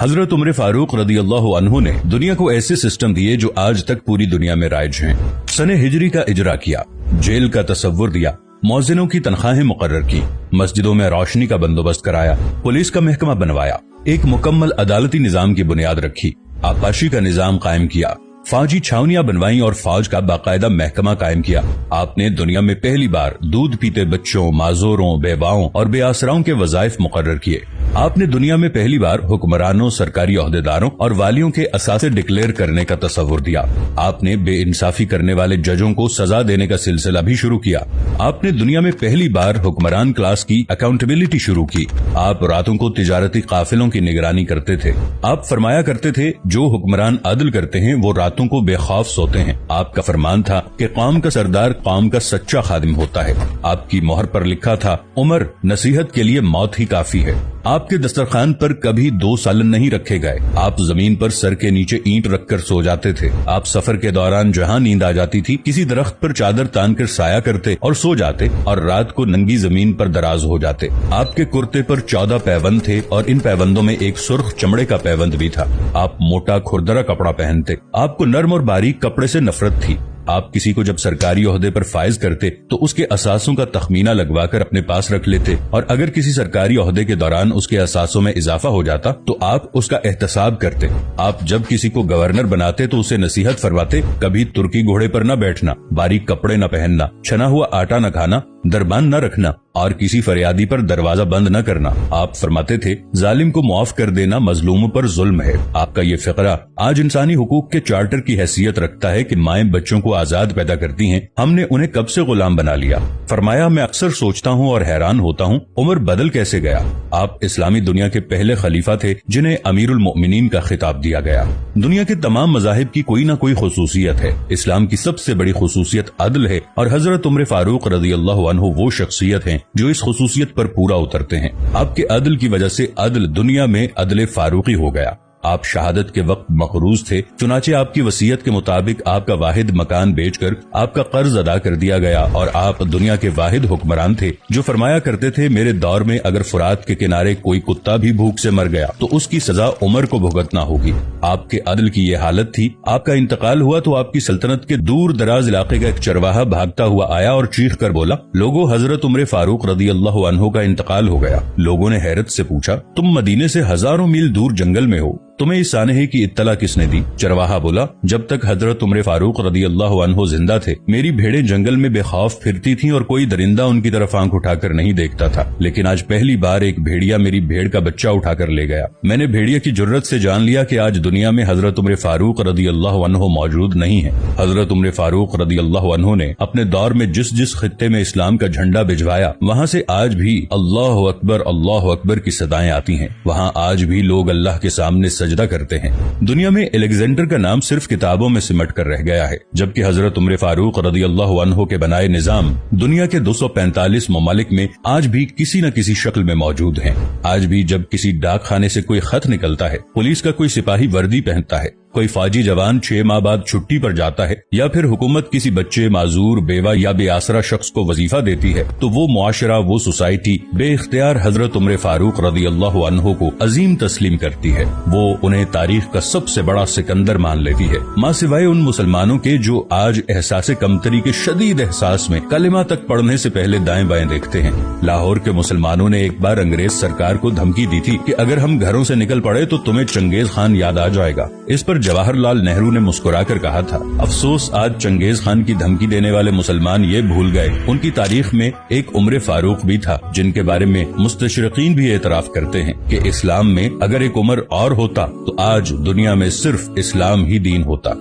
हजरत उमर फारूक रदी अल्लाह अन्हु ने दुनिया को ऐसे सिस्टम दिए जो आज तक पूरी दुनिया में राइज हैं। सने हिजरी का इजरा किया, जेल का तसव्वुर दिया, मौजिनों की तनख्वाहें मुकर्रर की, मस्जिदों में रोशनी का बंदोबस्त कराया, पुलिस का महकमा बनवाया, एक मुकम्मल अदालती निजाम की बुनियाद रखी, आबपाशी का निजाम कायम किया, फौजी छावनियां बनवाई और फौज का बाकायदा महकमा कायम किया। आपने दुनिया में पहली बार दूध पीते बच्चों, माजूरों, बेवाओं और बेआसराओं के वज़ाइफ मुकर्रर किए। आपने दुनिया में पहली बार हुक्मरानों, सरकारी ओहदेदारों और वालियों के असासे डिक्लेयर करने का तसव्वुर दिया। आपने बेइंसाफी करने वाले जजों को सजा देने का सिलसिला भी शुरू किया। आपने दुनिया में पहली बार हुक्मरान क्लास की अकाउंटेबिलिटी शुरू की। आप रातों को तिजारती काफिलों की निगरानी करते थे। आप फरमाया करते थे, जो हुक्मरान अदल करते हैं वो रातों को बेखौफ सोते हैं। आपका फरमान था कि कौम का सरदार कौम का सच्चा खादिम होता है। आपकी मोहर पर लिखा था, उमर नसीहत के लिए मौत ही काफी है। आपके दस्तरखान पर कभी 2 सालन नहीं रखे गए। आप जमीन पर सर के नीचे ईंट रखकर सो जाते थे। आप सफर के दौरान जहां नींद आ जाती थी, किसी दरख्त पर चादर तान कर साया करते और सो जाते और रात को नंगी जमीन पर दराज हो जाते। आपके कुर्ते पर 14 पैबंद थे और इन पैबंदों में एक सुर्ख चमड़े का पैबंद भी था। आप मोटा खुरदरा कपड़ा पहनते। आपको नर्म और बारीक कपड़े से नफरत थी। आप किसी को जब सरकारी ओहदे पर फाइज करते तो उसके असासों का तखमीना लगवाकर अपने पास रख लेते और अगर किसी सरकारी ओहदे के दौरान उसके असासों में इजाफा हो जाता तो आप उसका एहतसाब करते। आप जब किसी को गवर्नर बनाते तो उसे नसीहत फरमाते, कभी तुर्की घोड़े पर न बैठना, बारीक कपड़े न पहनना, छना हुआ आटा न खाना, दरबान न रखना और किसी फरियादी पर दरवाजा बंद न करना। आप फरमाते थे, जालिम को मुआफ कर देना मजलूमों पर जुल्म है। आपका ये फिक्रा आज इंसानी हुकूक के चार्टर की हैसियत रखता है कि माएं बच्चों को आजाद पैदा करती हैं, हमने उन्हें कब से गुलाम बना लिया। फरमाया, मैं अक्सर सोचता हूँ और हैरान होता हूँ, उमर बदल कैसे गया। आप इस्लामी दुनिया के पहले खलीफा थे जिन्हें अमीरुल मोमिनीन का खिताब दिया गया। दुनिया के तमाम मज़ाहिब की कोई न कोई खुसूसियत है। इस्लाम की सबसे बड़ी खुसूसियत अदल है और हजरत उमर फारूक रज़ी अल्लाहु अन्हु वो शख्सियत हैं जो इस खुसूसियत पर पूरा उतरते हैं। आपके अदल की वजह से अदल दुनिया में अदल फारूकी हो गया। आप शहादत के वक्त मकरूज थे, चुनाचे आपकी वसीयत के मुताबिक आपका वाहिद मकान बेचकर आपका कर्ज अदा कर दिया गया और आप दुनिया के वाहिद हुक्मरान थे जो फरमाया करते थे, मेरे दौर में अगर फुरात के किनारे कोई कुत्ता भी भूख से मर गया तो उसकी सजा उमर को भुगतना होगी। आपके अदल की ये हालत थी। आपका इंतकाल हुआ तो आपकी सल्तनत के दूर दराज इलाके का एक चरवाहा भागता हुआ आया और चीख कर बोला, लोगों, हजरत उमर फारूक रदी अल्लाह अन्हु का इंतकाल हो गया। लोगों ने हैरत से पूछा, तुम मदीने से हजारों मील दूर जंगल में हो, तुम्हें इस सानहे की इत्तला किसने दी। चरवाहा बोला, जब तक हजरत उमर फारूक रदी अल्लाह अन्हु जिंदा थे मेरी भेड़ें जंगल में बेखौफ फिरती थीं और कोई दरिंदा उनकी तरफ आंख उठाकर नहीं देखता था, लेकिन आज पहली बार एक भेड़िया मेरी भेड़ का बच्चा उठाकर ले गया। मैंने भेड़िया की जुर्रत से जान लिया कि आज दुनिया में हजरत उमर फारूक रदी अल्लाह अन्हु मौजूद नहीं है। हजरत उमर फारूक रदी अल्लाह अन्हु ने अपने दौर में जिस जिस खित्ते में इस्लाम का झंडा भिजवाया वहाँ से आज भी अल्लाह अकबर की सदाएं आती हैं। वहाँ आज भी लोग अल्लाह के सामने सजदा करते हैं। दुनिया में अलेक्जेंडर का नाम सिर्फ किताबों में सिमट कर रह गया है, जबकि हजरत उमर फारूक रदी अल्लाह अन्हु के बनाए निजाम दुनिया के 245 ममालिक में आज भी किसी न किसी शक्ल में मौजूद हैं। आज भी जब किसी डाक खाने से कोई खत निकलता है, पुलिस का कोई सिपाही वर्दी पहनता है, कोई फौजी जवान 6 माह बाद छुट्टी पर जाता है या फिर हुकूमत किसी बच्चे, माजूर, बेवा या बेआसरा शख्स को वजीफा देती है तो वो मुआशरा, वो सोसाइटी बेइख्तियार हजरत उमर फारूक रदी अल्लाह अन्हु को अजीम तस्लीम करती है। वो उन्हें तारीख का सबसे बड़ा सिकंदर मान लेती है, माँ सिवाय उन मुसलमानों के जो आज एहसास कमतरी के शदीद एहसास में कलिमा तक पढ़ने से पहले दाएं बाएं देखते हैं। लाहौर के मुसलमानों ने एक बार अंग्रेज सरकार को धमकी दी थी कि अगर हम घरों से निकल पड़े तो तुम्हें चंगेज खान याद आ जाएगा। इस पर जवाहरलाल नेहरू ने मुस्कुराकर कहा था, अफसोस आज चंगेज खान की धमकी देने वाले मुसलमान ये भूल गए उनकी तारीख में एक उमर फारूक भी था जिनके बारे में मुस्तशरिकीन भी एतराफ करते हैं कि इस्लाम में अगर एक उमर और होता तो आज दुनिया में सिर्फ इस्लाम ही दीन होता।